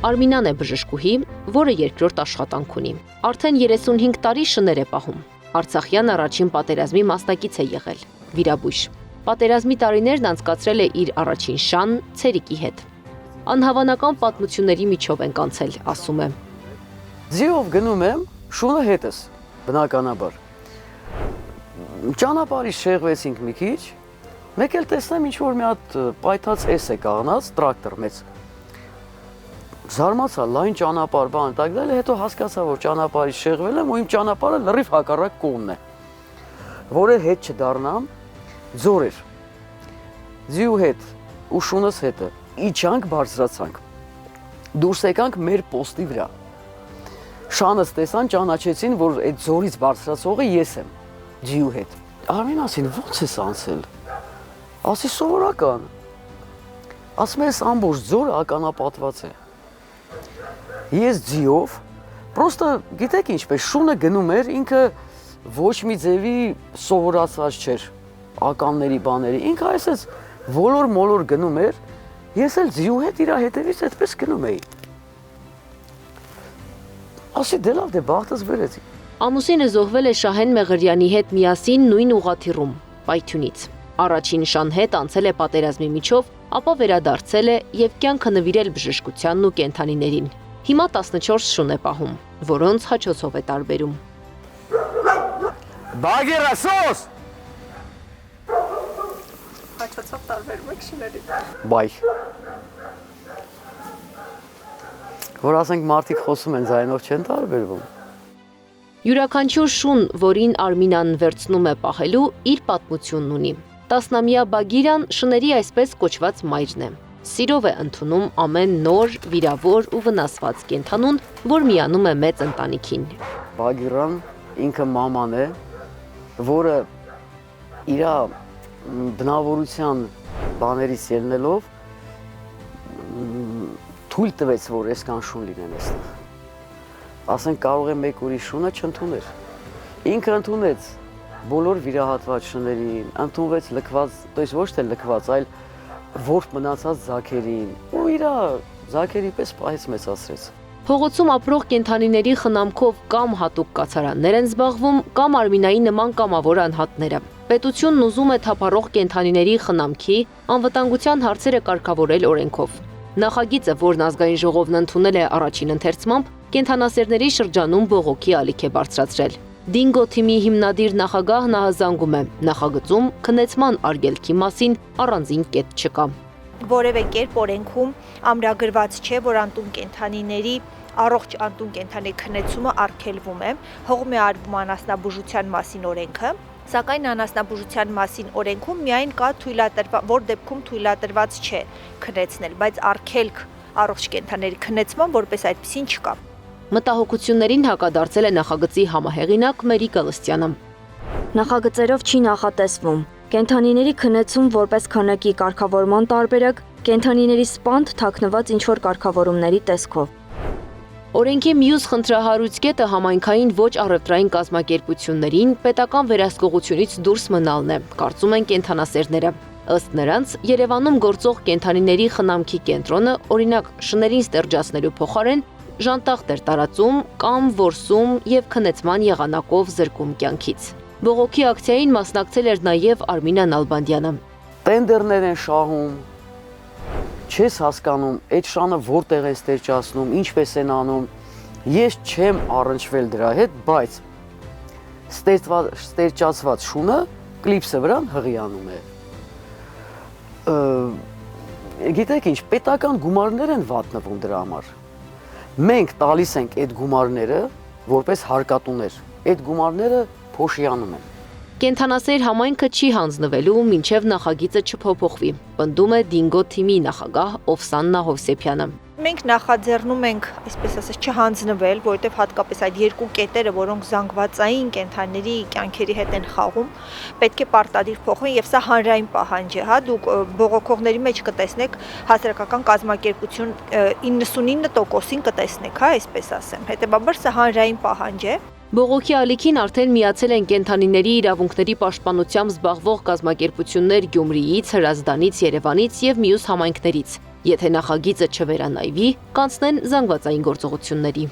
Արմինան է բժշկուհի, որը երկրորդ աշխատանք ունի։ Արդեն 35 տարի շներ է պահում։ Արցախյան առաջին պատերազմի մասնակից է եղել, վիրաբույժ։ Պատերազմի տարիներն անցկացրել է իր առաջին շան ցերիկի հետ։ Անհավանական պատմությունների միջով ենք անցել, ասում է։ Ձիով գնում եմ, շունը հետս, բնականաբար։ Ճանապարհից շեղվեցինք մի քիչ, մեկ էլ տեսնեմ ինչ-որ մի հատ պայթած էս է կաղնած, տրակտոր մեծ։ Զարմացա, լայն ճանապարհ բան տակ դել, հետո հասկացա, որ ճանապարհից շեղվել եմ ու իմ ճանապարհը լրիվ հակառակ կողմն է։ Որը հետ չդառնամ, ձոր էր։ Ձիու հետ ու շունս հետը իջանք բարձրացանք։ Դուրս եկանք մեր պոստի վրա։ Շանս տեսան, ճանաչեցին, որ այդ ձորից բարձրացողը ես եմ, ձիու հետ։ Արմին ասին, ո՞նց ես անցել։ Ասի սովորական։ Ասում ես ամբողջ ձորը ականապատված է։ Ես ձիով, պրոստը գիտեք ինչպես, շունը գնում էր, ինքը ոչ մի ձևի սովորացված չէր ականների բաների, ինքը այսպես ոլոր-մոլոր գնում էր, ես էլ ձիու հետ իր հետևից այդպես գնում էի։ Ասի դե լավ, դե բախտս բերեցի։ Ամուսինը զոհվել է Շահեն Մեղրյանի հետ միասին նույն ուղղաթիռում, Պայթյունից։ Առաջին շան հետ անցել է պատերազմի միջով, ապա վերադարձել է եւ կյանքը նվիրել բժշկությանն ու կենդանիներին։ Հիմա 14 շուն է պահում, որոնց հաչոցով է տարբերում։ Բագերասոս։ Հաչոցով տարբերում եք շուների։ Բայ։ Որ ասենք մարդիկ խոսում են, ձայնով չեն տարբերվում։ Յուրաքանչյուր շուն, որին Արմինան վերցնում է պահելու, իր պատմությունն ունի։ Տասնամյա Բագիրան շների այսպես կոչված մայրն է։ Սիրով է ընդունում ամեն նոր, վիրավոր ու վնասված կենդանուն, որ միանում է մեծ ընտանիքին։ Բագիրան ինքը մաման է, որը իր բնավորության բաներից ելնելով թույլ տվեց, որ այսքան շուն լինեն այստեղ։ Ասենք կարող է մեկ ուրիշ շունը չընդուներ։ Ինքը ընդունեց բոլոր վիրահատված շներին, ընդունվեց լքված, то есть ոչ թե լքված, այլ որբ մնացած ձագերին ու իր ձագերի պես պահեց մեծացրեց։ Փողոցում ապրող կենդանիների խնամքով կամ հատուկ կացարաններ են զբաղվում, կամ Արմինայի նման կամավոր անհատները։ Պետությունն ուզում է թափառող կենդանիների խնամքի, անվտանգության հարցերը կարգավորել օրենքով։ Նախագիծը, որն ազգային ժողովն ընդունել է առաջին ընթերցմամբ, կենդանասերների շրջանում բողոքի ալիք է բարձրացրել։ Դինգո թիմի հիմնադիր նախագահ նահազանգում է, նախագծում քննեցման արգելքի մասին առանձին կետ չկա։ Որևէ կերպ օրենքում ամրագրված չէ, որ անտուն կենդանիների առողջ անտուն կենդանի քննեցումը արգելվում է, հողում է արվում անասնաբուժության մասին օրենքը, սակայն անասնաբուժության մասին օրենքում միայն կա որ դեպքում թույլատրված չէ քննեցնել, բայց արգելք առողջ կենդանիների քննեցման որպես այդպեսին չկա։ Մտահոգություններին հակադարձել է նախագծի համահեղինակ Մերի Գալստյանը։ Նախագծերով չի նախատեսվում կենդանիների քննեցում որպես քանակի կարգավորման տարբերակ, կենդանիների սպանդ թաքնված ինչ-որ կարգավորումների տեսքով։ Օրենքի մյուս խնդրահարույց կետը համայնքային ոչ առևտրային կազմակերպություններին պետական վերահսկողությունից դուրս մնալն է, կարծում են կենդանասերները։ Ըստ նրանց, Երևանում գործող կենդանիների խնամքի կենտրոնը, օրինակ շներին ստերջացնելու փոխարեն, ժանտախտ էր տարածում կամ որսում եւ քննեցման եղանակով զրկում կյանքից։ Բողոքի ակցիային մասնակցել էր նաև Արմինա Նալբանդյանը։ Տենդերներ են շահում, չես հասկանում, այդ շանը որտեղ է ստերջացնում, ինչպես են անում։ Ես չեմ առնչվել դրա հետ, բայց ստերջացված շունը կլիպսը վրան հղիանում է։ Գիտեք ինչ, պետական գումարներ են վատնվում դրա համար։ Մենք տալիս ենք այդ գումարները որպես հարկատուներ։ Այդ գումարները փոշիանում են։ Կենդանասեր համայնքը չի հանձնվելու, մինչև նախագիծը չփոփոխվի, պնդում է Դինգո թիմի նախագահ Օվսաննա Հովսեփյանը։ Մենք նախաձեռնում ենք, այսպես ասած, չհանձնվել, որովհետև հատկապես այդ երկու կետերը, որոնք զանգվածային կենդանիների կյանքերի հետ են խաղում, պետք է պարտադիր փոխվեն եւ սա հանրային պահանջ է, հա, դուք բողոքողների մեջ կտեսնեք հասարակական կազմակերպություն 99%-ին կտեսնեք, հա, այսպես ասեմ։ Հետեւաբար սա հանրային պահանջ է։ Բողոքի ալիքին արդեն միացել են կենդանիների իրավունքների պաշտպանությամբ զբաղվող կազմակերպություններ Գյումրիից, Հրազդանից, Երևանից եւ մյուս համայնքներից։ Եթե նախագիծը չվերանայվի, կանցնեն զանգվածային գործողությունների։